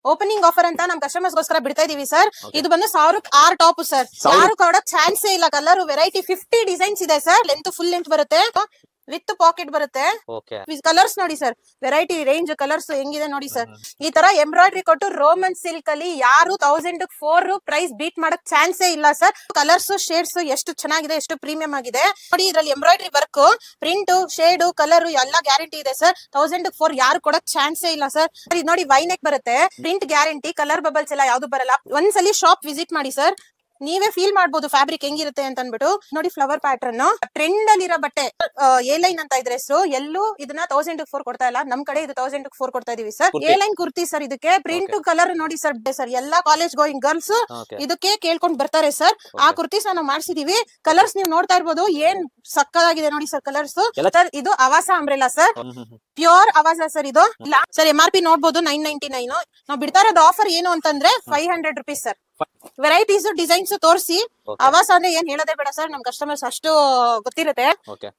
Opening offer ಅಂತ ನಮ್ customers ಗೋಸ್ಕರ ಬಿಡ್ತಾ ಇದೀವಿ ಸರ್. ಇದು ಬಂದು 1000ಕ್ಕೆ 6 ಟಾಪ್ ಸರ್. ಯಾರು ಕೊಡಕ್ ಚಾನ್ಸೇ ಇಲ್ಲ. ಕಲರ್ ವೆರೈಟಿ 50 ಡಿಸೈನ್ಸ್ ಇದೆ ಸರ್. ಲೆಂತ್ ಫುಲ್ ಲೆಂತ್ ಬರುತ್ತೆ ವಿತ್ ಪಾಕೆಟ್ ಬರುತ್ತೆ. ಕಲರ್ಸ್ ನೋಡಿ ಸರ್, ವೆರೈಟಿ ರೇಂಜ್ ಕಲರ್ಸ್ ಹೆಂಗಿದೆ ನೋಡಿ ಸರ್. ಈ ತರ ಎಂಬ್ರಾಯ್ಡ್ರಿ ಕೊಟ್ಟು ರೋಮನ್ ಸಿಲ್ಕ್ ಅಲ್ಲಿ ಯಾರು 1004 ಪ್ರೈಸ್ ಬೀಟ್ ಮಾಡಕ್ ಚಾನ್ಸೇ ಇಲ್ಲ ಸರ್. ಕಲರ್ಸ್ ಶೇಡ್ಸ್ ಎಷ್ಟು ಚೆನ್ನಾಗಿದೆ, ಎಷ್ಟು ಪ್ರೀಮಿಯಂ ಆಗಿದೆ ನೋಡಿ. ಇದ್ರಲ್ಲಿ embroidery work, print, shade, colour ಎಲ್ಲ ಗ್ಯಾರಂಟಿ ಇದೆ ಸರ್. 1004 ಯಾರು ಕೊಡಕ್ ಚಾನ್ಸೇ ಇಲ್ಲ ಸರ್. ಇದು ನೋಡಿ ವೈನೆಕ್ ಬರುತ್ತೆ, ಪ್ರಿಂಟ್ ಗ್ಯಾರಂಟಿ, ಕಲರ್ ಬಬಲ್ಸ್ ಎಲ್ಲ ಯಾವ್ದು ಬರಲ್ಲ. ಒಂದ್ಸಲಿ ಶಾಪ್ ವಿಸಿಟ್ ಮಾಡಿ ಸರ್, ನೀವೇ ಫೀಲ್ ಮಾಡ್ಬೋದು ಫ್ಯಾಬ್ರಿಕ್ ಹೆಂಗಿರುತ್ತೆ ಅಂತ ಅನ್ಬಿಟ್ಟು. ನೋಡಿ ಫ್ಲವರ್ ಪ್ಯಾಟರ್ನ್, ಟ್ರೆಂಡ್ ಅಲ್ಲಿ ಇರೋ ಬಟ್ಟೆ, ಎ ಲೈನ್ ಅಂತ ಇದ್ರೆ ಹೆಸರು. ಎಲ್ಲೂ ಇದನ್ನ 1004 ಕೊಡ್ತಾ ಇಲ್ಲ, ನಮ್ ಕಡೆ ಇದು 1004 ಕೊಡ್ತಾ ಇದೀವಿ sir. A line kurti sir. ಇದಕ್ಕೆ ಪ್ರಿಂಟ್ ಕಲರ್ ನೋಡಿ ಸರ್. ಎಲ್ಲಾ ಕಾಲೇಜ್ ಗೋಯಿಂಗ್ ಗರ್ಲ್ಸ್ ಇದಕ್ಕೆ ಕೇಳ್ಕೊಂಡ್ ಬರ್ತಾರೆ ಸರ್. ಆ ಕುರ್ತೀಸ್ ನಾವು ಮಾಡ್ಸಿದೀವಿ. ಕಲರ್ಸ್ ನೀವು ನೋಡ್ತಾ ಇರ್ಬೋದು, ಏನ್ ಸಕ್ಕದಾಗಿದೆ ನೋಡಿ ಸರ್ ಕಲರ್ಸ್. ಇದು Avaasa umbrella sir, pure Avaasa sir. ಇದು ಸರ್ MRP ನೋಡ್ಬೋದು 999. ನಾವು ಬಿಡ್ತಾ ಇರೋದು ಆಫರ್ ಏನು ಅಂತಂದ್ರೆ 500 rupees ಸರ್. ವೆರೈಟೀಸ್ ಡಿಸೈನ್ಸ್ ತೋರಿಸಿ. ಅವಾಸ ಅಂದ್ರೆ ಏನ್ ಹೇಳೋದೇ ಬೇಡ ಸರ್, ನಮ್ ಕಸ್ಟಮರ್ಸ್ ಅಷ್ಟು ಗೊತ್ತಿರುತ್ತೆ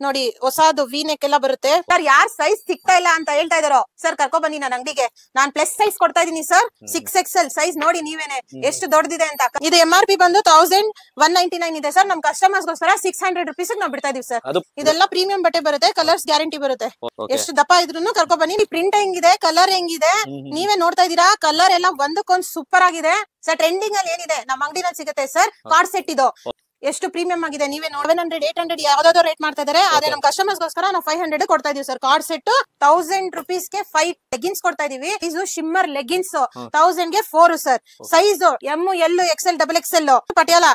ನೋಡಿ. ಹೊಸದು ವೀನೆಕ್ ಎಲ್ಲ ಬರುತ್ತೆ ಸರ್. ಯಾರ್ ಸೈಜ್ ಸಿಗ್ತಾ ಇಲ್ಲ ಅಂತ ಹೇಳ್ತಾ ಇದಾರೋ ಸರ್, ಕರ್ಕೊ ಬನ್ನಿ ನನ್ನ ಅಂಗಡಿಗೆ. ನಾನ್ ಪ್ಲಸ್ ಸೈಜ್ ಕೊಡ್ತಾ ಇದೀನಿ ಸರ್. 6XL ಸೈಜ್ ನೋಡಿ ನೀವೇನೆ ಎಷ್ಟು ದೊಡ್ಡದಿದೆ ಅಂತ. ಇದು MRP ಬಂದು 1199 ಇದೆ ಸರ್. ನಮ್ ಕಸ್ಟಮರ್ಸ್ ಗೋಸ್ಕರ 600 rupees ನಾವು ಬಿಡ್ತಾ ಇದೀವಿ ಸರ್. ಇದೆಲ್ಲ ಪ್ರೀಮಿಯಂ ಬಟ್ಟೆ ಬರುತ್ತೆ, ಕಲರ್ಸ್ ಗ್ಯಾರಂಟಿ ಬರುತ್ತೆ. ಎಷ್ಟು ದಪ್ಪ ಇದ್ರೂ ಕರ್ಕೊ ಬನ್ನಿ. ಪ್ರಿಂಟ್ ಹೆಂಗಿದೆ, ಕಲರ್ ಹೆಂಗಿದೆ ನೀವೇ ನೋಡ್ತಾ ಇದೀರಾ. ಕಲರ್ ಎಲ್ಲ ಒಂದಕ್ಕೊಂದು ಸೂಪರ್ ಆಗಿದೆ ಸರ್. ಟ್ರೆಂಡಿಂಗ್ ಅಲ್ಲಿ ಏನಿದೆ ನಮ್ಮ ಅಂಗಡಿನಲ್ಲಿ ಸಿಗುತ್ತೆ ಸರ್. ಕಾರ್ಡ್ ಸೆಟ್ ಇದು ಎಷ್ಟು ಪ್ರೀಮಿಯಂ ಆಗಿದೆ ನೀವೇ ನೋಡಿ. 700, 800 ಯಾವ್ದಾದ್ರು ರೇಟ್ ಮಾಡ್ತಾ ಇದಾರೆ. ಆದ್ರೆ ನಮ್ ಕಸ್ಟಮರ್ಸ್ ಗೋಸ್ಕರ ನಾವು 500 ಕೊಡ್ತಾ ಇದೀವಿ ಸರ್. ಕಾರ್ಡ್ ಸೆಟ್ 1000 rupees ಗೆ 5 ಲೆಗಿನ್ಸ್ ಕೊಡ್ತಾ ಇದೀವಿ. ಇದು ಶಿಮ್ಮರ್ ಲೆಗಿನ್ಸ್ 1000 ಗೆ 4 sir. Size M, L, XL, XXL Patiala.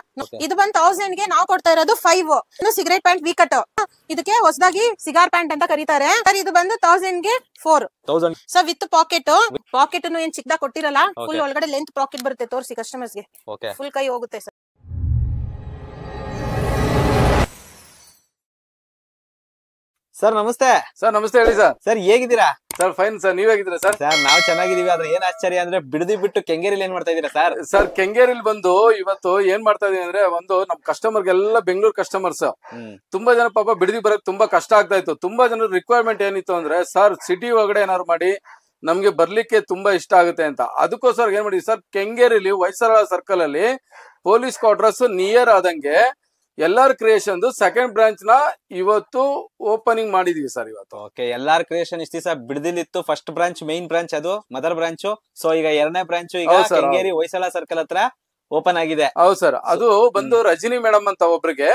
ಇದು ಬಂದು 1000 ಗೆ ನಾವು ಕೊಡ್ತಾ ಇರೋದು 5. ಸಿಗರೇಟ್ ಪ್ಯಾಂಟ್ ವಿ ಕಟ್, ಇದಕ್ಕೆ ಹೊಸದಾಗಿ ಸಿಗಾರ್ ಪ್ಯಾಂಟ್ ಅಂತ ಕರೀತಾರೆ ಸರ್. ಇದು ಬಂದು 1000 ಗೆ 4 ಸರ್ ವಿತ್ ಪಾಕೆಟ್. ಪಾಕೆಟ್ ಏನ್ ಚಿಕ್ಕದಾಗ ಕೊಟ್ಟಿರಲ್ಲ, ಫುಲ್ ಒಳಗಡೆ ಲೆಂತ್ ಪಾಕೆಟ್ ಬರುತ್ತೆ. ತೋರಿಸಿ ಕಸ್ಟಮರ್ಸ್ ಗೆ, ಫುಲ್ ಕೈ ಹೋಗುತ್ತೆ ಸರ್. ಸರ್ ನಮಸ್ತೆ. ಸರ್ ನಮಸ್ತೆ, ಹೇಳಿ ಸರ್. ಸರ್ ಹೇಗಿದ್ದೀರಾ ಸರ್? ಫೈನ್ ಸರ್, ನೀವ್ ಹೇಗಿದ್ದೀರಾ ಸರ್? ಸರ್ ನಾವು ಚೆನ್ನಾಗಿದೀವಿ. ಆದ್ರೆ ಏನ್ ಆಶ್ಚರ್ಯ ಅಂದ್ರೆ ಬಿಡದಿ ಬಿಟ್ಟು ಕೆಂಗೇರಿಲಿ ಏನ್ ಮಾಡ್ತಾ ಇದೀರಾ ಸರ್? ಸರ್ ಕೆಂಗೇರಿಲಿ ಬಂದು ಇವತ್ತು ಏನ್ ಮಾಡ್ತಾ ಇದೀನಿ ಅಂದ್ರೆ, ಒಂದು ನಮ್ ಕಸ್ಟಮರ್ಗೆಲ್ಲ ಬೆಂಗಳೂರು ಕಸ್ಟಮರ್ಸ್ ತುಂಬಾ ಜನ ಪಾಪ ಬಿಡದಿ ಬರಕ್ ತುಂಬಾ ಕಷ್ಟ ಆಗ್ತಾ ಇತ್ತು. ತುಂಬಾ ಜನ ರಿಕ್ವೈರ್ಮೆಂಟ್ ಏನಿತ್ತು ಅಂದ್ರೆ, ಸರ್ ಸಿಟಿ ಒಳಗಡೆ ಏನಾದ್ರು ಮಾಡಿ ನಮ್ಗೆ ಬರ್ಲಿಕ್ಕೆ ತುಂಬಾ ಇಷ್ಟ ಆಗುತ್ತೆ ಅಂತ. ಅದಕ್ಕೋಸ್ಕರ ಏನ್ ಮಾಡಿದ್ವಿ ಸರ್, ಕೆಂಗೇರಿಲಿ ಹೊಯ್ಸಳ ಸರ್ಕಲ್ ಅಲ್ಲಿ ಪೊಲೀಸ್ ಕ್ವಾರ್ಟರ್ಸ್ ನಿಯರ್ ಆದಂಗೆ LR ಕ್ರಿಯೇಷನ್ ಸೆಕೆಂಡ್ ಬ್ರಾಂಚ್ ನ ಇವತ್ತು ಓಪನಿಂಗ್ ಮಾಡಿದೀವಿ ಸರ್ ಇವತ್ತು. ಓಕೆ, LR ಕ್ರಿಯೇಷನ್ ಇಷ್ಟ ದಿವಸ ಬಿಡದಿಲಿತ್ತು. ಫಸ್ಟ್ ಬ್ರಾಂಚ್ ಮೇನ್ ಬ್ರಾಂಚ್, ಅದು ಮದರ್ ಬ್ರಾಂಚ್. ಸೊ ಈಗ 2ನೇ ಬ್ರಾಂಚ್ ಈಗ ಕೆಂಗೇರಿ ಹೊಯ್ಸಳ ಸರ್ಕಲ್ ಹತ್ರ ಓಪನ್ ಆಗಿದೆ. ಹೌದು ಸರ್. ಅದು ಬಂದು ರಜನಿ ಮೇಡಮ್ ಅಂತ ಒಬ್ರಿಗೆ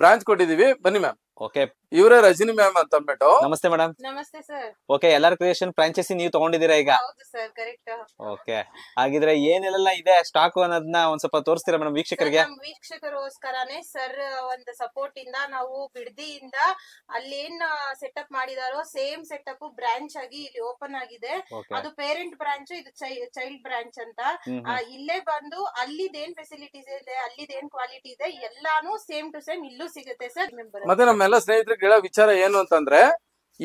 ಬ್ರಾಂಚ್ ಕೊಟ್ಟಿದೀವಿ. ಬನ್ನಿ ಮ್ಯಾಮ್. ಓಕೆ, ಇವರೇ ರಜನಿ ಮ್ಯಾಮ್ ಅಂತ ಅಂದ್ಬಿಟ್ಟು. ನಮಸ್ತೆ ಮೇಡಮ್. ನಮಸ್ತೆ sir. Okay, LR creation franchise ನೀವು ತಗೊಂಡಿದ್ದೀರಾ ಈಗ? ಹೌದು ಸರ್, ಕರೆಕ್ಟ್. ಓಕೆ, ಹಾಗಿದ್ರೆ ಏನೆಲ್ಲ ಇದೆ ಸ್ಟಾಕ್ ಅನ್ನೋದನ್ನ ಒಂದ್ ಸ್ವಲ್ಪ ತೋರಿಸ್ತೀರಾ ಮೇಡಮ್ ವೀಕ್ಷಕರಿಗೆ? ವೀಕ್ಷಕರಿಗೋಸ್ಕರನೇ ಸರ್ ಒಂದು ಸಪೋರ್ಟ್ ಇಂದ ನಾವು ಬಿಡದಿಯಿಂದ ಅಲ್ಲೇನ್ ಸೆಟಪ್ ಮಾಡಿದಾರೋ ಸೇಮ್ ಸೆಟಪ್ ಬ್ರಾಂಚ್ ಆಗಿ ಇಲ್ಲಿ ಓಪನ್ ಆಗಿದೆ. ಅದು ಪೇರೆಂಟ್ ಬ್ರಾಂಚ್, ಇದು ಚೈಲ್ಡ್ ಬ್ರಾಂಚ್ ಅಂತ. ಇಲ್ಲೇ ಬಂದು ಅಲ್ಲಿದೇನ್ ಫೆಸಿಲಿಟೀಸ್ ಇದೆ, ಅಲ್ಲಿದೇನ್ ಕ್ವಾಲಿಟಿ ಇದೆ ಎಲ್ಲಾನು ಸೇಮ್ ಟು ಸೇಮ್ ಇಲ್ಲೂ ಸಿಗುತ್ತೆ ಸರ್. ಮತ್ತೆ ನಮ್ಮೆಲ್ಲ ಸ್ನೇಹಿತರಿಗೆ ಹೇಳೋ ವಿಚಾರ ಏನು ಅಂತಂದ್ರೆ,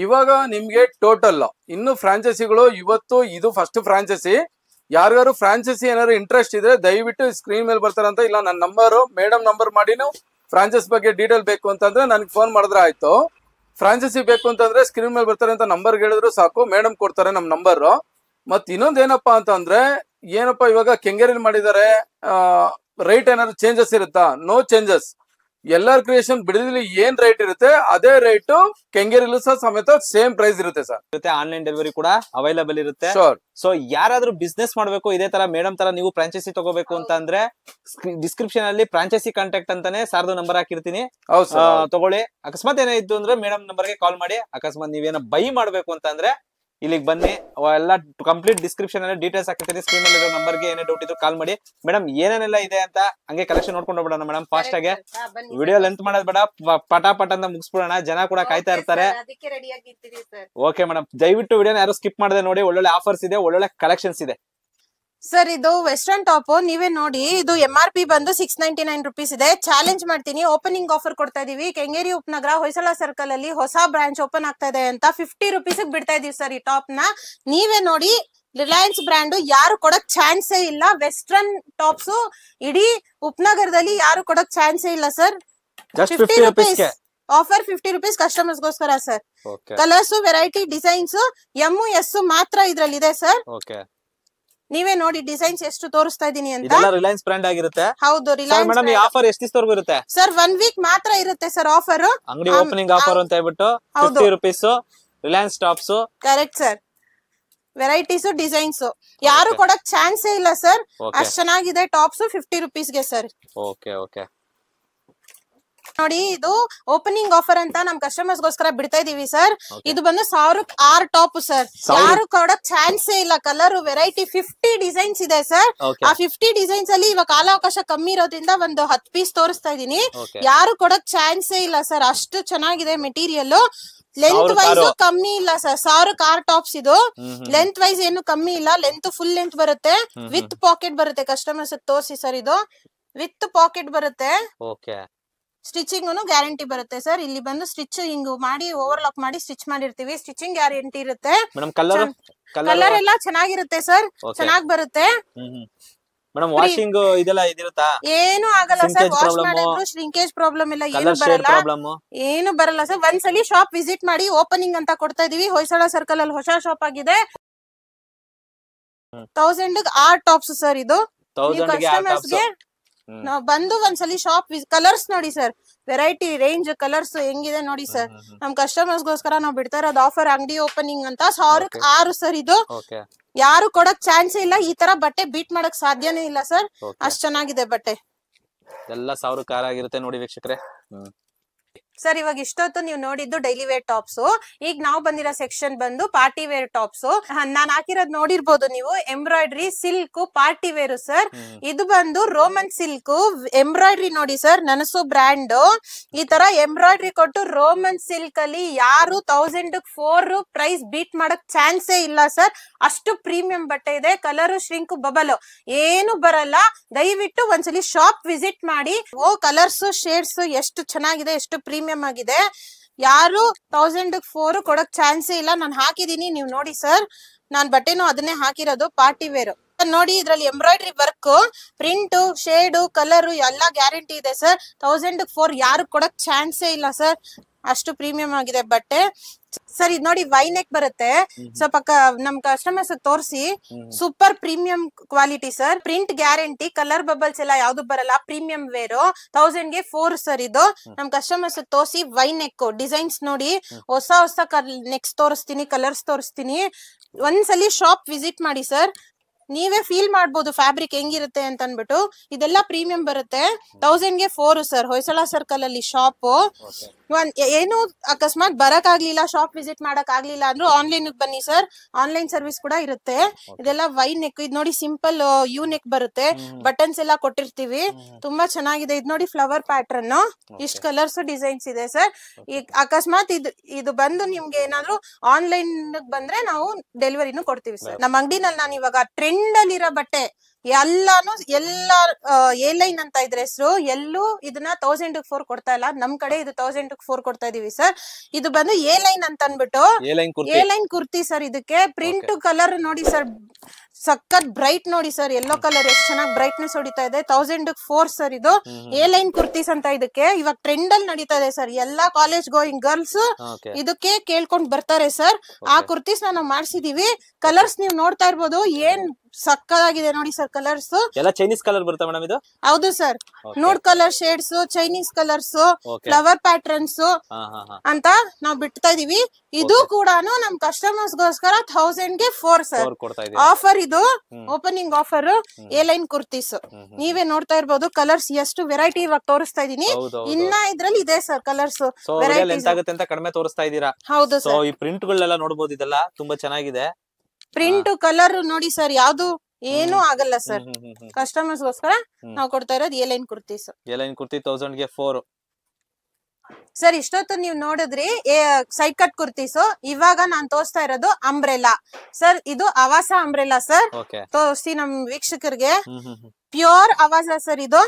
ಇವಾಗ ನಿಮ್ಗೆ ಟೋಟಲ್ ಇನ್ನು ಫ್ರಾಂಚೈಸಿಗಳು ಇವತ್ತು ಇದು ಫಸ್ಟ್ ಫ್ರಾಂಚೈಸಿ. ಯಾರ್ಯಾರು ಫ್ರಾಂಚೈಸಿ ಏನಾದ್ರು ಇಂಟ್ರೆಸ್ಟ್ ಇದ್ರೆ ದಯವಿಟ್ಟು ಸ್ಕ್ರೀನ್ ಮೇಲೆ ಬರ್ತಾರಂತ, ಇಲ್ಲ ನನ್ನ ನಂಬರ್ ಮೇಡಮ್ ನಂಬರ್ ಮಾಡಿ ನೀವು ಫ್ರಾಂಚೈಸಿ ಬಗ್ಗೆ ಡೀಟೇಲ್ ಬೇಕು ಅಂತಂದ್ರೆ ನನಗೆ ಫೋನ್ ಮಾಡಿದ್ರೆ ಆಯ್ತು. ಫ್ರಾಂಚೈಸಿ ಬೇಕು ಅಂತಂದ್ರೆ ಸ್ಕ್ರೀನ್ ಮೇಲೆ ಬರ್ತಾರೆ ಅಂತ ನಂಬರ್ ಹೇಳಿದ್ರು ಸಾಕು, ಮೇಡಮ್ ಕೊಡ್ತಾರೆ ನಮ್ ನಂಬರ್. ಮತ್ ಇನ್ನೊಂದ್ ಏನಪ್ಪಾ ಅಂತಂದ್ರೆ, ಏನಪ್ಪಾ ಇವಾಗ ಕೆಂಗೇರಿಲಿ ಮಾಡಿದ್ದಾರೆ, ರೈಟ್ ಏನಾದ್ರು ಚೇಂಜಸ್ ಇರುತ್ತಾ? No changes. LR ಕ್ರಿಯೇಷನ್ ಬಿಡದಿಲಿ ಏನ್ ರೇಟ್ ಇರುತ್ತೆ ಅದೇ ರೇಟ್ ಕೆಂಗೇರಿಲೂ ಸಮೇತ ಸೇಮ್ ಪ್ರೈಸ್ ಇರುತ್ತೆ ಸರ್. ಆನ್ಲೈನ್ ಡೆಲಿವರಿ ಕೂಡ ಅವೈಲಬಲ್ ಇರುತ್ತೆ. ಶೋರ್. ಸೊ ಯಾರಾದ್ರೂ ಬಿಸ್ನೆಸ್ ಮಾಡ್ಬೇಕು ಇದೇ ತರ ಮೇಡಮ್ ತರ ನೀವು ಫ್ರಾಂಚೈಸಿ ತಗೋಬೇಕು ಅಂತ ಅಂದ್ರೆ ಡಿಸ್ಕ್ರಿಪ್ಷನ್ ಅಲ್ಲಿ ಫ್ರಾಂಚೈಸಿ ಕಾಂಟ್ಯಾಕ್ಟ್ ಅಂತಾನೆ ಸಾರ್ದು ನಂಬರ್ ಹಾಕಿರ್ತೀನಿ, ತಗೊಳ್ಳಿ. ಅಕಸ್ಮಾತ್ ಏನಾಯ್ತು ಅಂದ್ರೆ ಮೇಡಮ್ ನಂಬರ್ಗೆ ಕಾಲ್ ಮಾಡಿ. ಅಕಸ್ಮಾತ್ ನೀವೇನೋ ಬೈ ಮಾಡ್ಬೇಕು ಅಂತ ಅಂದ್ರೆ ಇಲ್ಲಿಗೆ ಬನ್ನಿ. ಎಲ್ಲ ಕಂಪ್ಲೀಟ್ ಡಿಸ್ಕ್ರಿಪ್ಷನ್ ಅಲ್ಲಿ ಡೀಟೇಲ್ಸ್ ಹಾಕಿರ್ತೀನಿ. ಸ್ಕ್ರೀನ್ ಅಲ್ಲಿ ಇರೋ ನಂಬರ್ಗೆ ಏನೇ ಡೌಟ್ ಇದ್ರು ಕಾಲ್ ಮಾಡಿ. ಮೇಡಮ್ ಏನೇನೆಲ್ಲ ಇದೆ ಅಂತ ಹಂಗೆ ಕಲೆಕ್ಷನ್ ನೋಡ್ಕೊಂಡು ಹೋಗ್ಬಿಡೋಣ ಮೇಡಮ್ ಫಾಸ್ಟ್ ಆಗಿ. ವಿಡಿಯೋ ಲೆಂತ್ ಮಾಡೋದ್ ಬೇಡ, ಪಟ ಅಂತ ಮುಗಿಸ್ಬಿಡೋಣ, ಜನ ಕೂಡ ಕಾಯ್ತಾ ಇರ್ತಾರೆ. ಓಕೆ ಮೇಡಮ್, ದಯವಿಟ್ಟು ವಿಡಿಯೋನ ಯಾರು ಸ್ಕಿಪ್ ಮಾಡದೆ ನೋಡಿ. ಒಳ್ಳೊಳ್ಳೆ ಆಫರ್ಸ್ ಇದೆ, ಒಳ್ಳೊಳ್ಳೆ ಕಲೆಕ್ಷನ್ಸ್ ಇದೆ ಸರ್. ಇದು ವೆಸ್ಟರ್ನ್ ಟಾಪ್ ನೀವೇ ನೋಡಿ. ಇದು MRP ಬಂದು 699 rupees ಇದೆ. ಚಾಲೆಂಜ್ ಮಾಡ್ತೀನಿ, ಓಪನಿಂಗ್ ಆಫರ್ ಕೊಡ್ತಾ ಇದೀವಿ. ಕೆಂಗೇರಿ ಉಪನಗರ ಹೊಯ್ಸಳ ಸರ್ಕಲ್ ಅಲ್ಲಿ ಹೊಸ ಬ್ರಾಂಚ್ ಓಪನ್ ಆಗ್ತಾ ಇದೆ ಅಂತ 50 rupees ಬಿಡ್ತಾ ಇದೀವಿ ಸರ್. ಈ ಟಾಪ್ ನ ನೀವೇ ನೋಡಿ. ರಿಲಯನ್ಸ್ ಬ್ರ್ಯಾಂಡ್ ಯಾರು ಕೊಡಕ್ ಚಾನ್ಸೇ ಇಲ್ಲ. ವೆಸ್ಟರ್ನ್ ಟಾಪ್ಸ್ ಇಡೀ ಉಪನಗರದಲ್ಲಿ ಯಾರು ಕೊಡಕ್ ಚಾನ್ಸೇ ಇಲ್ಲ sir. 50 rupees offer, 50 rupees customers ಗೋಸ್ಕರ sir. Colours, variety, designs M, S ಮಾತ್ರ ಇದ್ರಲ್ಲಿ ಇದೆ ಸರ್. ನೀವೇ ನೋಡಿ ಡಿಸೈನ್ಸ್ ಎಷ್ಟು ತೋರಿಸ್ತಾ ಇದೀನಿ ಅಂತ. ಇದೆಲ್ಲ ರಿಲಯನ್ಸ್ ಬ್ರ್ಯಾಂಡ್ ಆಗಿರುತ್ತೆ. ಹೌದು, ರಿಲಯನ್ಸ್. ಮೇಡಮ್ ಈ ಆಫರ್ ಎಷ್ಟು ದಿವಸವರೆಗೂ ಇರುತ್ತೆ? ಸರ್ 1 ವೀಕ್ ಮಾತ್ರ ಇರುತ್ತೆ ಸರ್ ಆಫರ್. ಅಂಗಡಿ ಓಪನಿಂಗ್ ಆಫರ್ ಅಂತ ಹೇಳ್ಬಿಟ್ಟು 50 rupees Reliance tops. Correct sir. Varieties designs ಯಾರು ಕೊಡಕ್ ಚಾನ್ಸೇ ಇಲ್ಲ ಸರ್. ಅಷ್ಟ್ ಚೆನ್ನಾಗಿದೆ ಟಾಪ್ಸ್ 50 ರೂಪೀಸ್ಗೆ ಸರ್. ಓಕೆ ಓಕೆ ನೋಡಿ, ಇದು ಓಪನಿಂಗ್ ಆಫರ್ ಅಂತ ನಮ್ ಕಸ್ಟಮರ್ಸ್ ಗೋಸ್ಕರ ಬಿಡ್ತಾ ಇದೀವಿ ಸರ್. ಇದು ಬಂದು 1000ಕ್ಕೆ 6 ಟಾಪ್ ಸರ್. ಯಾರು ಕೊಡಕ್ ಚಾನ್ಸೇ ಇಲ್ಲ. ಕಲರ್ ವೆರೈಟಿ 50 ಡಿಸೈನ್ಸ್ ಇದೆ ಸರ್. ಆ 50 ಡಿಸೈನ್ಸ್ ಅಲ್ಲಿ ಇವಾಗ ಕಾಲಾವಕಾಶ ಕಮ್ಮಿ ಇರೋದ್ರಿಂದ ಒಂದು 10 ಪೀಸ್ ತೋರಿಸ್ತಾ ಇದೀನಿ. ಯಾರು ಕೊಡಕ್ ಚಾನ್ಸೇ ಇಲ್ಲ ಸರ್. ಅಷ್ಟು ಚೆನ್ನಾಗಿದೆ ಮೆಟೀರಿಯಲ್. ಲೆಂತ್ ವೈಸ್ ಕಮ್ಮಿ ಇಲ್ಲ ಸರ್. 1000ಕ್ಕೆ 6 ಟಾಪ್ಸ್. ಇದು ಲೆಂತ್ ವೈಸ್ ಏನು ಕಮ್ಮಿ ಇಲ್ಲ. ಲೆಂತ್ ಫುಲ್ ಲೆಂತ್ ಬರುತ್ತೆ. ವಿತ್ ಪಾಕೆಟ್ ಬರುತ್ತೆ. ಕಸ್ಟಮರ್ಸ್ ತೋರಿಸಿ ಸರ್. ಇದು ವಿತ್ ಪಾಕೆಟ್ ಬರುತ್ತೆ. ಸ್ಟಿಚಿಂಗ್ ಗ್ಯಾರಂಟಿ ಬರುತ್ತೆ ಸರ್. ಇಲ್ಲಿ ಬಂದು ಸ್ಟಿಚ್ ಹಿಂಗ್ ಮಾಡಿ ಓವರ್ಲಾಕ್ ಮಾಡಿ ಸ್ಟಿಚ್ ಮಾಡಿರ್ತೀವಿ. ಸ್ಟಿಚಿಂಗ್ ಗ್ಯಾರಂಟಿ ಇರುತ್ತೆ. ಕಲರ್ ಎಲ್ಲ ಚೆನ್ನಾಗಿರುತ್ತೆ ಸರ್. ಚೆನ್ನಾಗಿ ಬರುತ್ತೆ. ಮೇಡಮ್ ವಾಷಿಂಗ್ ಇದೆಲ್ಲ ಇದಿರುತ್ತಾ? ಏನು ಆಗಲ್ಲ ಸರ್. ವಾಶ್ ಮಾಡಿದ್ರು ಶ್ರಿಂಕೇಜ್ ಪ್ರಾಬ್ಲಮ್ ಇಲ್ಲ, ಏನು ಬರಲ್ಲ. ಏನು ಬರಲ್ಲ ಸರ್. ಒಂದ್ಸಲಿ ಶಾಪ್ ವಿಸಿಟ್ ಮಾಡಿ. ಓಪನಿಂಗ್ ಅಂತ ಕೊಡ್ತಾ ಇದೀವಿ. ಹೊಯ್ಸಳ ಸರ್ಕಲ್ ಅಲ್ಲಿ ಹೊಸ ಶಾಪ್ ಆಗಿದೆ. 1000ಕ್ಕೆ 6 ಟಾಪ್ಸ್ ಸರ್. ಇದು ಕಸ್ಟಮರ್ಸ್ ಗೆ ನಾವ್ ಬಂದು ಒಂದ್ಸಲಿ ಶಾಪ್ ಕಲರ್ಸ್ ನೋಡಿ ಸರ್. ವೆರೈಟಿ ರೇಂಜ್ ಕಲರ್ಸ್ ಹೆಂಗಿದೆ ನೋಡಿ ಸರ್. ನಮ್ ಕಸ್ಟಮರ್ಸ್ ಗೋಸ್ಕರ ನಾವ್ ಬಿಡ್ತಾ ಇರೋದು ಆಫರ್ ಅಂಗಡಿ ಓಪನಿಂಗ್ ಅಂತ 1000ಕ್ಕೆ 6 ಸರ್. ಇದು ಯಾರು ಕೊಡಕ್ ಚಾನ್ಸ್ ಇಲ್ಲ. ಈ ತರ ಬಟ್ಟೆ ಬೀಟ್ ಮಾಡಕ್ ಸಾಧ್ಯನೇ ಇಲ್ಲ ಸರ್. ಅಷ್ಟ್ ಚೆನ್ನಾಗಿದೆ ಬಟ್ಟೆ. ಎಲ್ಲ 1000ಕ್ಕೆ 6 ಆಗಿರುತ್ತೆ ನೋಡಿ ವೀಕ್ಷಕರೇ. ಸರ್ ಇವಾಗ ಇಷ್ಟೊತ್ತು ನೀವು ನೋಡಿದ್ದು ಡೈಲಿ ವೇರ್ ಟಾಪ್ಸ್. ಈಗ ನಾವು ಬಂದಿರೋ ಸೆಕ್ಷನ್ ಬಂದು ಪಾರ್ಟಿ ವೇರ್ ಟಾಪ್ಸ್. ನಾನ್ ಹಾಕಿರೋದ್ ನೋಡಿರ್ಬೋದು ನೀವು. Embroidery silk party wear sir. ಇದು ಬಂದು ರೋಮನ್ ಸಿಲ್ಕ್ ಎಂಬ್ರಾಯ್ಡ್ರಿ ನೋಡಿ ಸರ್. ನನಸು ಬ್ರ್ಯಾಂಡ್. ಈ ತರ ಎಂಬ್ರಾಯ್ಡ್ರಿ ಕೊಟ್ಟು ರೋಮನ್ ಸಿಲ್ಕ್ ಅಲ್ಲಿ ಯಾರು 1000ಕ್ಕೆ 4 ಪ್ರೈಸ್ ಬೀಟ್ ಮಾಡಕ್ ಚಾನ್ಸೇ ಇಲ್ಲ ಸರ್. ಅಷ್ಟು ಪ್ರೀಮಿಯಂ ಬಟ್ಟೆ ಇದೆ. ಕಲರ್ ಶ್ರಿಂಕ್ ಬಬಲ್ ಏನು ಬರಲ್ಲ. ದಯವಿಟ್ಟು ಒಂದ್ಸಲಿ ಶಾಪ್ ವಿಸಿಟ್ ಮಾಡಿ. ಕಲರ್ಸ್ ಶೇಡ್ಸ್ ಎಷ್ಟು ಚೆನ್ನಾಗಿದೆ, ಎಷ್ಟು ಪ್ರೀಮಿಯಂ ಆಗಿದೆ. ಯಾರು 1000ಕ್ಕೆ 4 ಕೊಡಕ್ ಚಾನ್ಸೇ ಇಲ್ಲ. ನಾನು ಹಾಕಿದೀನಿ, ನೀವು ನೋಡಿ ಸರ್. ನಾನ್ ಬಟ್ಟೆನೂ ಅದನ್ನೇ ಹಾಕಿರೋದು. ಪಾರ್ಟಿ ವೇರ್ ನೋಡಿ. ಇದ್ರಲ್ಲಿ embroidery work, print, shade, colour ಎಲ್ಲ ಗ್ಯಾರಂಟಿ ಇದೆ ಸರ್. 1000ಕ್ಕೆ 4 ಯಾರು ಕೊಡಕ್ ಚಾನ್ಸೇ ಇಲ್ಲ ಸರ್. ಅಷ್ಟು ಪ್ರೀಮಿಯಂ ಆಗಿದೆ ಬಟ್ಟೆ ಸರ್. ಇದ್ ನೋಡಿ ವೈನೆಕ್ ಬರುತ್ತೆ. ಸ್ವಲ್ಪ ನಮ್ ಕಸ್ಟಮರ್ಸ್ ತೋರಿಸಿ. Super premium quality sir. Print guarantee. Colour bubbles ಎಲ್ಲ ಯಾವ್ದು ಬರಲ್ಲ. ಪ್ರೀಮಿಯಂ ವೇರ್ 1000ಕ್ಕೆ 4 ಸರ್. ಇದು ನಮ್ ಕಸ್ಟಮರ್ಸ್ ತೋರಿಸಿ. ವೈನೆಕ್ ಡಿಸೈನ್ಸ್ ನೋಡಿ. ಹೊಸ ಹೊಸ ನೆಕ್ಸ್ಟ್ ತೋರಿಸ್ತೀನಿ, ಕಲರ್ಸ್ ತೋರಿಸ್ತೀನಿ. ಒಂದ್ಸಲಿ ಶಾಪ್ ವಿಸಿಟ್ ಮಾಡಿ ಸರ್. ನೀವೇ ಫೀಲ್ ಮಾಡ್ಬೋದು ಫ್ಯಾಬ್ರಿಕ್ ಹೆಂಗಿರುತ್ತೆ ಅಂತ ಅನ್ಬಿಟ್ಟು. ಇದೆಲ್ಲ ಪ್ರೀಮಿಯಂ ಬರುತ್ತೆ. 1000ಕ್ಕೆ 4 ಸರ್. ಹೊಯ್ಸಳ ಸರ್ಕಲ್ ಅಲ್ಲಿ ಶಾಪ್. ಏನು ಅಕಸ್ಮಾತ್ ಬರಕ್ ಆಗ್ಲಿಲ್ಲ, ಶಾಪ್ ವಿಸಿಟ್ ಮಾಡಕ್ ಆಗ್ಲಿಲ್ಲ ಅಂದ್ರೂ ಆನ್ಲೈನ್ ಬನ್ನಿ ಸರ್. ಆನ್ಲೈನ್ ಸರ್ವಿಸ್ ಕೂಡ ಇರುತ್ತೆ. ಇದೆಲ್ಲ ವೈ ನೆಕ್. ಇದ್ ನೋಡಿ ಸಿಂಪಲ್ ಯು ನೆಕ್ ಬರುತ್ತೆ. ಬಟನ್ಸ್ ಎಲ್ಲ ಕೊಟ್ಟಿರ್ತೀವಿ. ತುಂಬಾ ಚೆನ್ನಾಗಿದೆ. ಇದ್ ನೋಡಿ ಫ್ಲವರ್ ಪ್ಯಾಟರ್ನ್. ಇಷ್ಟ ಕಲರ್ಸ್ ಡಿಸೈನ್ಸ್ ಇದೆ ಸರ್. ಈಗ ಅಕಸ್ಮಾತ್ ಇದು ಬಂದು ನಿಮ್ಗೆ ಏನಾದ್ರು ಆನ್ಲೈನ್ ಬಂದ್ರೆ ನಾವು ಡೆಲಿವರಿನೂ ಕೊಡ್ತೀವಿ ಸರ್. ನಮ್ಮ ಅಂಗಡಿನಲ್ಲಿ ನಾನು ಇವಾಗ ಟ್ರೆಂಡ್ ಅಲ್ಲಿರೋ ಬಟ್ಟೆ ಎಲ್ಲಾನು ಎ ಲೈನ್ ಅಂತ ಇದ್ರೆ ಹೆಸರು. ಎಲ್ಲೂ ಇದನ್ನ 1000ಕ್ಕೆ 4 ಕೊಡ್ತಾ ಇಲ್ಲ. ನಮ್ ಕಡೆ ಇದು 1000ಕ್ಕೆ 4 ಕೊಡ್ತಾ ಇದೀವಿ ಸರ್. ಇದು ಬಂದು ಎ ಲೈನ್ ಅಂತ ಅನ್ಬಿಟ್ಟು ಎ ಲೈನ್ ಕುರ್ತಿ ಸರ್. ಇದಕ್ಕೆ ಪ್ರಿಂಟ್ ಕಲರ್ ನೋಡಿ ಸರ್. ಸಖತ್ ಬ್ರೈಟ್ ನೋಡಿ ಸರ್. ಯೆಲ್ಲೋ ಕಲರ್ ಎಷ್ಟು ಚೆನ್ನಾಗಿ ಬ್ರೈಟ್ನೆಸ್ ಹೊಡಿತಾ ಇದೆ. 1000ಕ್ಕೆ 4 ಸರ್. ಇದು ಎ ಲೈನ್ ಕುರ್ತೀಸ್ ಅಂತ. ಇದಕ್ಕೆ ಇವಾಗ ಟ್ರೆಂಡ್ ಅಲ್ಲಿ ನಡೀತಾ ಇದೆ ಸರ್. ಎಲ್ಲಾ ಕಾಲೇಜ್ ಗೋಯಿಂಗ್ ಗರ್ಲ್ಸ್ ಇದಕ್ಕೆ ಕೇಳ್ಕೊಂಡ್ ಬರ್ತಾರೆ ಸರ್. ಆ ಕುರ್ತೀಸ್ ನಾವು ಮಾಡ್ಸಿದೀವಿ. ಕಲರ್ಸ್ ನೀವು ನೋಡ್ತಾ ಇರ್ಬೋದು. ಏನ್ ಸಕ್ಕದಾಗಿದೆ ನೋಡಿ ಸರ್. ಕಲರ್ಸ್ ಎಲ್ಲ ಚೈನೀಸ್ ಕಲರ್ ಬರುತ್ತೆ ಮೇಡಮ್. ಇದು ಹೌದು sir. Nude colour shades, Chinese colours, flower patterns ಅಂತ ನಾವು ಬಿಡ್ತಾ ಇದೀವಿ. ಇದು ಕೂಡ ನಮ್ ಕಸ್ಟಮರ್ಸ್ ಗೋಸ್ಕರ 1000ಕ್ಕೆ 4 ಸರ್. ಆಫರ್ ಇದು opening offer. A line kurtis ನೀವೇ ನೋಡ್ತಾ ಇರ್ಬೋದು. ಕಲರ್ಸ್ ಎಷ್ಟು ವೆರೈಟಿ ಇವಾಗ ತೋರಿಸ್ತಾ ಇದೀನಿ. ಇನ್ನ ಇದ್ರಲ್ಲಿ ಇದೆ ಸರ್ ಕಲರ್ಸ್ ವೆರೈಟಿ ಅಂತ ಕಡಿಮೆ ತೋರಿಸ್ತಾ ಇದೀರಾ. ಹೌದು ಸರ್. ಈ ಪ್ರಿಂಟ್ ಗಳೆಲ್ಲ ನೋಡಬಹುದು. ಇದೆಲ್ಲ ತುಂಬಾ ಚೆನ್ನಾಗಿದೆ. ಪ್ರಿಂಟ್ ಕಲರ್ ನೋಡಿ ಸರ್. ಯಾವ್ದು ಏನು ಆಗಲ್ಲ ಸರ್. ಕಸ್ಟಮರ್ಸ್ ಗೋಸ್ಕರ ನಾವು ಕೊಡ್ತಾ ಇರೋದು A line kurtis. A line kurti 1000ಕ್ಕೆ 4 ಸರ್. ಇಷ್ಟೊತ್ತು ನೀವು ನೋಡಿದ್ರಿ ಸೈಡ್ ಕಟ್ ಕುರ್ತೀಸ್. ಇವಾಗ ನಾನ್ ತೋರಿಸ್ತಾ ಇರೋದು ಅಂಬ್ರೆಲಾ ಸರ್. ಇದು ಅವಾಸ ಅಂಬ್ರೆಲಾ ಸರ್. ತೋರಿಸಿ ನಮ್ ವೀಕ್ಷಕರಿಗೆ. Pure Avaasa sir. ಇದು